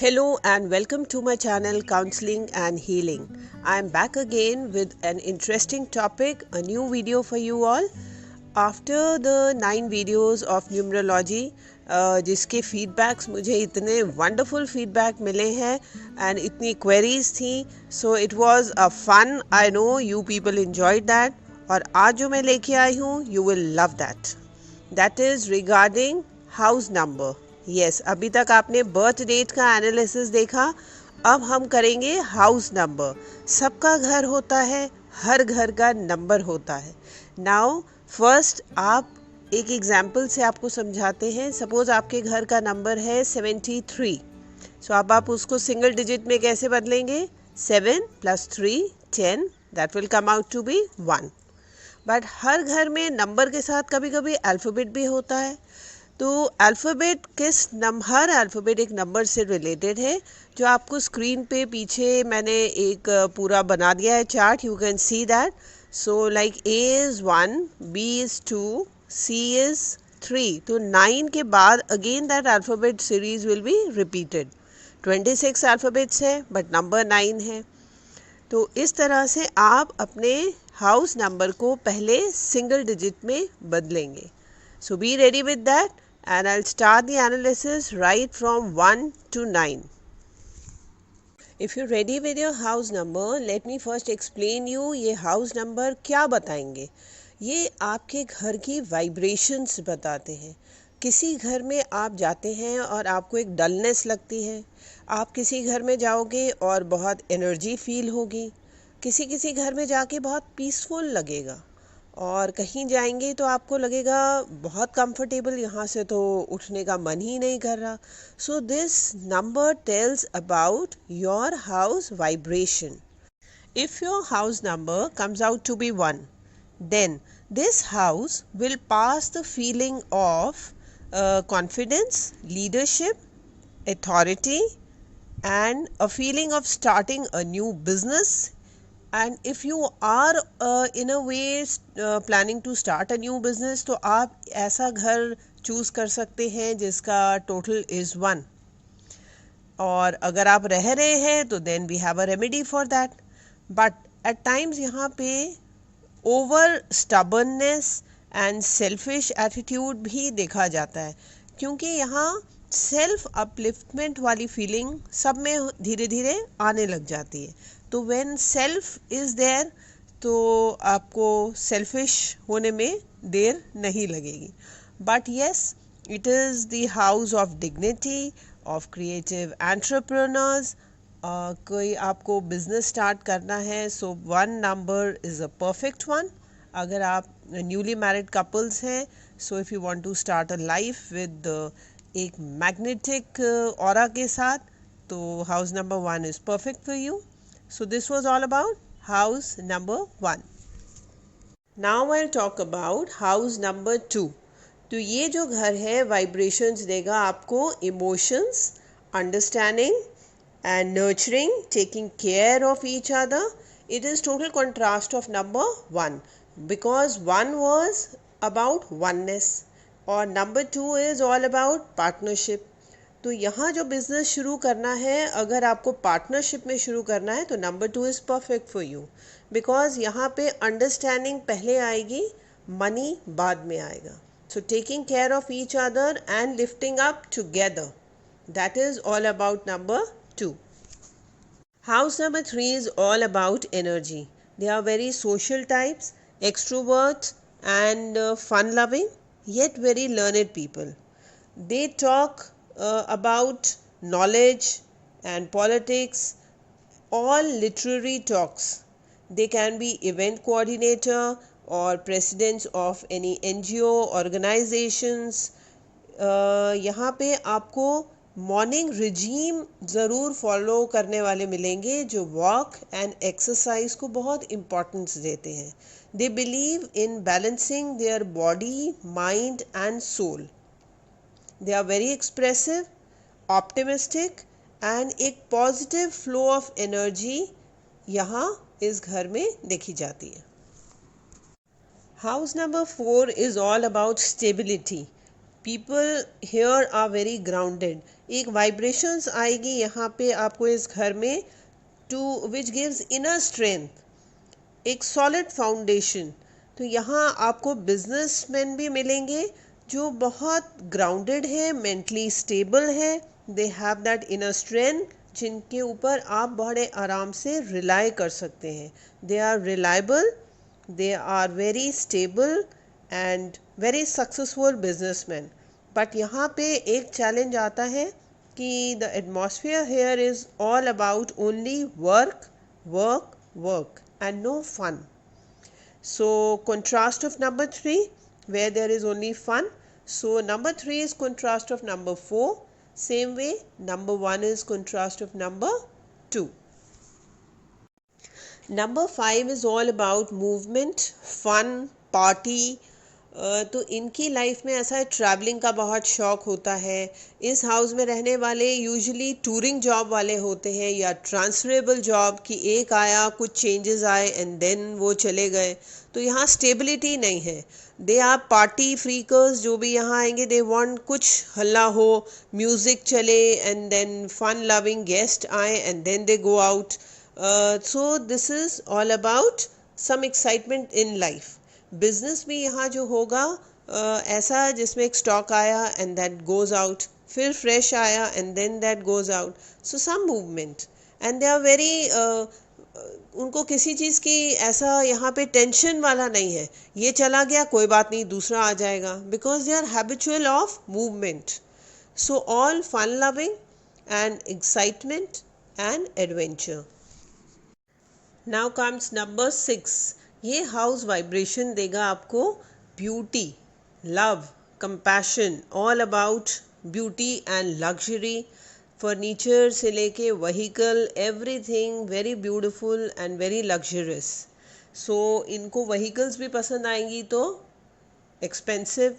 Hello and welcome to my channel Counseling and Healing. I am back again with an interesting topic, a new video for you all. After the 9 videos of numerology, जिसके feedbacks मुझे इतने wonderful feedback मिले हैं and इतनी queries थी, so it was a fun. I know you people enjoyed that और आज जो मैं लेके आई हूँ you will love that. That is regarding house number. Yes, अभी तक आपने बर्थ डेट का एनालिसिस देखा. अब हम करेंगे हाउस नंबर. सबका घर होता है, हर घर का नंबर होता है. नाउ फर्स्ट आप एक एग्जाम्पल से आपको समझाते हैं. सपोज आपके घर का नंबर है 73. सो अब आप उसको सिंगल डिजिट में कैसे बदलेंगे? 7 + 3 10, that will come out to be 1. But हर घर में नंबर के साथ कभी कभी अल्फ़ाबेट भी होता है. तो अल्फ़ाबेट हर अल्फ़ाबेट एक नंबर से रिलेटेड है, जो आपको स्क्रीन पे पीछे मैंने एक पूरा बना दिया है chart. You can see that. So like A is 1, B is 2, C is 3. तो 9 के बाद again that alphabet series will be repeated. 26 alphabets है बट नंबर 9 है. तो इस तरह से आप अपने हाउस नंबर को पहले सिंगल डिजिट में बदलेंगे. So be ready with that and I'll start the analysis right from 1 to 9. If you're ready with your house number, let me first explain you ये house number क्या बताएंगे. ये आपके घर की वाइब्रेशंस बताते हैं. किसी घर में आप जाते हैं और आपको एक डलनेस लगती है. आप किसी घर में जाओगे और बहुत एनर्जी फील होगी. किसी किसी घर में जाके बहुत पीसफुल लगेगा और कहीं जाएंगे तो आपको लगेगा बहुत कंफर्टेबल, यहाँ से तो उठने का मन ही नहीं कर रहा. So this number tells about your house vibration. If your house number comes out to be 1, then this house will pass the feeling of confidence, leadership, authority and a feeling of starting a new business. And if you are in a way planning to start a new business, तो आप ऐसा घर choose कर सकते हैं जिसका total is 1. और अगर आप रह रहे हैं तो then we have a remedy for that. But at times यहाँ पे over stubbornness and selfish attitude भी देखा जाता है, क्योंकि यहाँ सेल्फ अपलिफ्टमेंट वाली फीलिंग सब में धीरे धीरे आने लग जाती है. तो व्हेन सेल्फ इज़ देयर तो आपको सेल्फिश होने में देर नहीं लगेगी. But yes, it is the house of dignity, of creative entrepreneurs. कोई आपको बिजनेस स्टार्ट करना है, so 1 number is a perfect one. अगर आप न्यूली मैरिड कपल्स हैं, so if you want to start a life with एक magnetic aura के साथ, तो house number 1 is perfect for you. So this was all about house number 1. Now I'll talk about house number 2. तो ये जो घर है वाइब्रेशंस देगा आपको emotions, understanding and nurturing, taking care of each other. It is total contrast of number 1, because 1 was about oneness और number 2 is all about partnership. तो यहाँ जो बिज़नेस शुरू करना है, अगर आपको पार्टनरशिप में शुरू करना है तो number 2 is perfect for you, because यहाँ पे अंडरस्टैंडिंग पहले आएगी, मनी बाद में आएगा. So taking care of each other and lifting up together, that is all about number 2. House number 3 is all about energy. They are very social types, extroverts and fun-loving, yet very learned people. They talk about knowledge and politics, all literary talks. They can be event coordinator or presidents of any NGO organizations. यहाँ पे आपको morning regime ज़रूर follow करने वाले मिलेंगे जो walk and exercise को बहुत इम्पोर्टेंस देते हैं. They believe in balancing their body, mind and soul. They are very expressive, optimistic and एक positive flow of energy यहाँ इस घर में देखी जाती है. House number 4 is all about stability. People here are very grounded. एक वाइब्रेशंस आएगी यहाँ पे आपको इस घर में, to which gives inner strength, एक सॉलिड फाउंडेशन. तो यहाँ आपको बिजनेसमैन भी मिलेंगे जो बहुत ग्राउंडेड है, मेंटली स्टेबल है. They have that inner strength जिनके ऊपर आप बड़े आराम से रिलाई कर सकते हैं. They are reliable, they are very stable and very successful businessman. But यहाँ पे एक चैलेंज आता है कि the atmosphere here is all about only work work work and no fun. So contrast of number 3, where there is only fun. So number 3 is contrast of number 4. Same way number 1 is contrast of number 2. Number 5 is all about movement, fun, party. तो इनकी life में ऐसा है, travelling का बहुत शौक़ होता है. इस हाउस में रहने वाले यूजुअली टूरिंग जॉब वाले होते हैं या ट्रांसफरेबल जॉब, कि एक आया, कुछ चेंजेस आए एंड देन वो चले गए. तो यहाँ स्टेबिलिटी नहीं है. They are party freakers. जो भी यहाँ आएंगे दे वांट कुछ हल्ला हो, म्यूज़िक चले and then fun loving guest आए and then they go out. So this is all about some excitement in life. Business भी यहाँ जो होगा ऐसा जिसमें एक स्टॉक आया एंड दैट गोज़ आउट, फिर फ्रेश आया and then that goes out. So some movement and they are very, उनको किसी चीज़ की ऐसा यहाँ पे टेंशन वाला नहीं है, ये चला गया कोई बात नहीं दूसरा आ जाएगा, because they are habitual of movement. So all fun loving and excitement and adventure. Now comes number 6. ये हाउस वाइब्रेशन देगा आपको beauty, love, compassion, all about beauty and luxury. Furniture से लेके vehicle, everything very beautiful and very luxurious. So इनको vehicles भी पसंद आएंगी तो एक्सपेंसिव.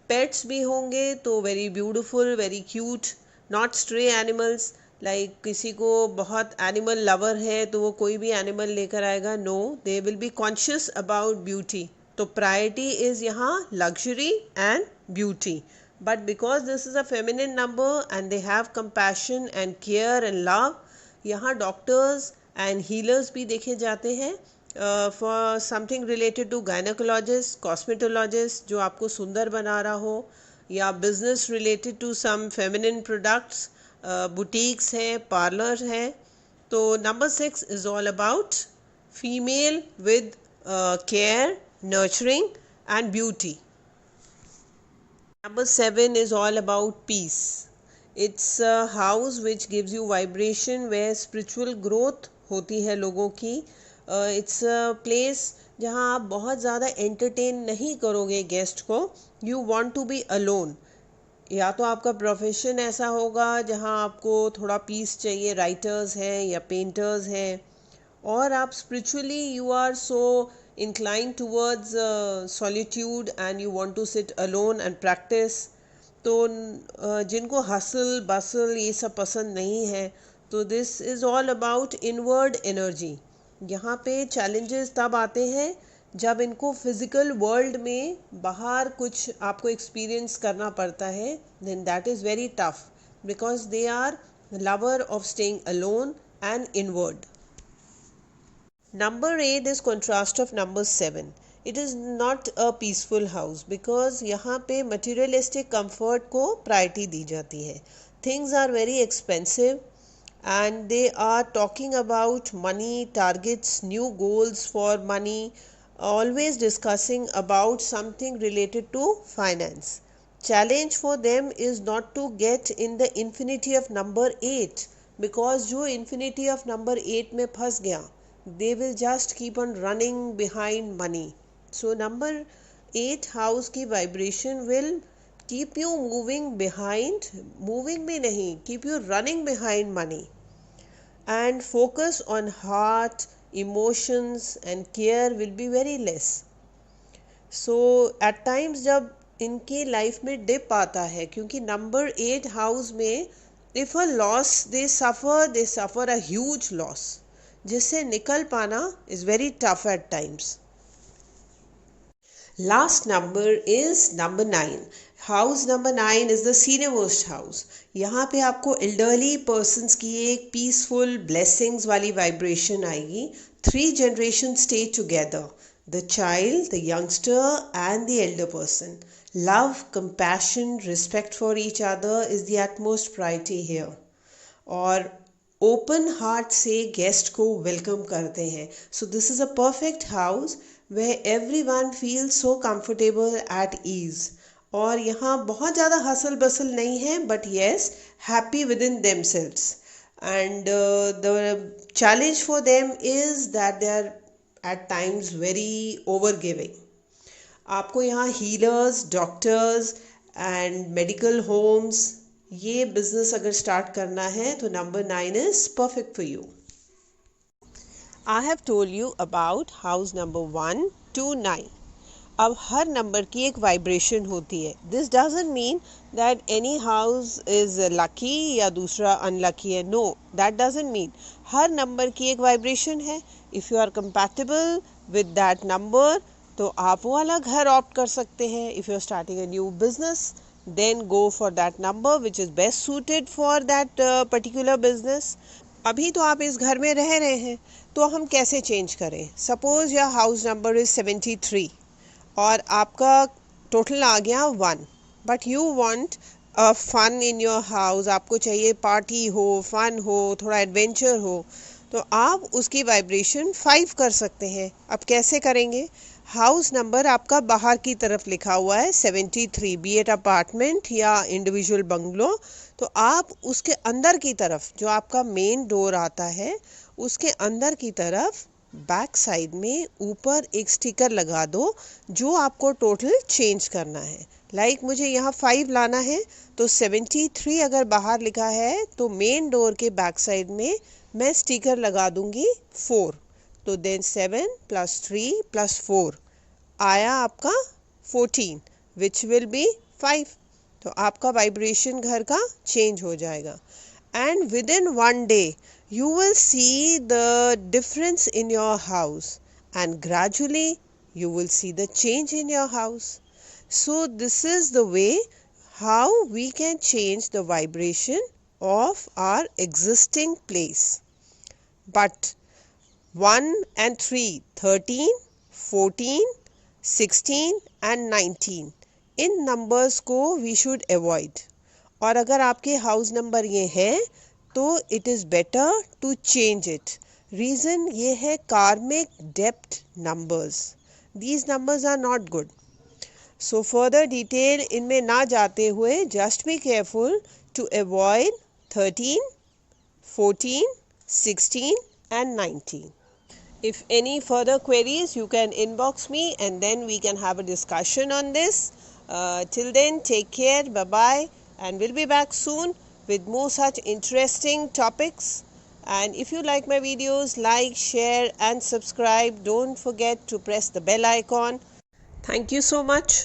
पेट्स भी होंगे तो very beautiful, very cute, not stray animals. Like किसी को बहुत एनिमल लवर है तो वो कोई भी एनिमल लेकर आएगा. No, they will be conscious about beauty. तो प्रायोरिटी इज़ यहाँ luxury and beauty. But because this is a feminine number and they have compassion and care and love, यहाँ डॉक्टर्स एंड हीलर्स भी देखे जाते हैं for something related to gynaecologist, cosmetologist जो आपको सुंदर बना रहा हो, या business related to some feminine products, boutiques हैं, पार्लर हैं. तो number 6 is all about female with care, nurturing and beauty. Number 7 is all about peace. It's a house which gives you vibration where spiritual growth होती है लोगों की. It's a place जहाँ आप बहुत ज़्यादा entertain नहीं करोगे गेस्ट को. You want to be alone. या तो आपका प्रोफेशन ऐसा होगा जहाँ आपको थोड़ा पीस चाहिए, राइटर्स हैं या पेंटर्स हैं, और आप spiritually you are so inclined towards solitude and you want to sit alone and practice. तो जिनको हसल बसल ये सब पसंद नहीं है, तो this is all about inward energy. यहाँ पे चैलेंजेस तब आते हैं जब इनको फिज़िकल वर्ल्ड में बाहर कुछ आपको एक्सपीरियंस करना पड़ता है. Then that is very tough because they are lover of staying alone and inward. Number 8 is contrast of number 7. It is not a peaceful house because यहाँ पे materialistic comfort को priority दी जाती है. Things are very expensive and they are talking about money, targets, new goals for money, always discussing about something related to finance. Challenge for them is not to get in the infinity of number 8 because जो infinity of number 8 में फंस गया, they will just keep on running behind money. So number 8 house की vibration will keep you moving behind, moving भी नहीं, keep you running behind money, and focus on heart, emotions and care will be very less. So at times जब इनकी life में dip आता है, क्योंकि number 8 house में if a loss they suffer a huge loss, जिससे निकल पाना is very tough at times. Last number is number 9. House number 9 is the senior most house. यहाँ पे आपको एल्डरली पर्सन्स की एक पीसफुल ब्लेसिंग्स वाली वाइब्रेशन आएगी। 3 generation stay together, the child, the youngster and the elder person. Love, compassion, respect for each other is the utmost priority here. और open heart से guest को वेलकम करते हैं। So this is a perfect house way everyone feel so comfortable at ease. और यहाँ बहुत ज़्यादा hustle bustle नहीं है, but yes happy within themselves. And the challenge for them is that they are at times very over giving. आपको यहाँ healers, doctors and medical homes, ये business अगर स्टार्ट करना है तो number 9 is perfect for you. I have told you about house number 1 to 9। अब हर number की एक वाइब्रेशन होती है। This doesn't mean that any house is lucky या दूसरा अनलकी है। No, that doesn't mean. हर नंबर की एक वाइब्रेशन है। If you are compatible with that number तो आप वो वाला घर ऑप्ट कर सकते हैं। If you are starting a new business then go for that number which is best suited for that particular business। अभी तो आप इस घर में रह रहे हैं, तो हम कैसे चेंज करें? Suppose your house number is 73 और आपका टोटल आ गया 1, but you want a fun in your house. आपको चाहिए पार्टी हो, फन हो, थोड़ा एडवेंचर हो, तो आप उसकी वाइब्रेशन 5 कर सकते हैं। अब कैसे करेंगे? हाउस नंबर आपका बाहर की तरफ लिखा हुआ है 73, बी एट अपार्टमेंट या इंडिविजुअल बंगलो। तो आप उसके अंदर की तरफ, जो आपका मेन डोर आता है, उसके अंदर की तरफ बैक साइड में ऊपर एक स्टिकर लगा दो जो आपको टोटल चेंज करना है। लाइक मुझे यहाँ 5 लाना है, तो 73 अगर बाहर लिखा है तो मेन डोर के बैक साइड में मैं स्टिकर लगा दूंगी 4। तो देन 7 + 3 + 4 आया आपका 14, विच विल बी 5। तो आपका वाइब्रेशन घर का चेंज हो जाएगा। And with in 1 day you will see the difference in your house, and gradually you will see the change in your house. So this is the way how we can change the vibration of our existing place. But 1 and 3, 13, 14, 16 and 19, in numbers को we should avoid। और अगर आपके house number ये है तो it is better to change it. Reason ये है karmic डेप्थ numbers. These numbers are not good. So further detail इनमें ना जाते हुए just be careful to avoid 13, 14, 16 and 19. If any further queries, you can inbox me and then we can have a discussion on this. Till then, take care, bye-bye, and we'll be back soon with more such interesting topics. And if you like my videos, like, share and subscribe. Don't forget to press the bell icon. Thank you so much.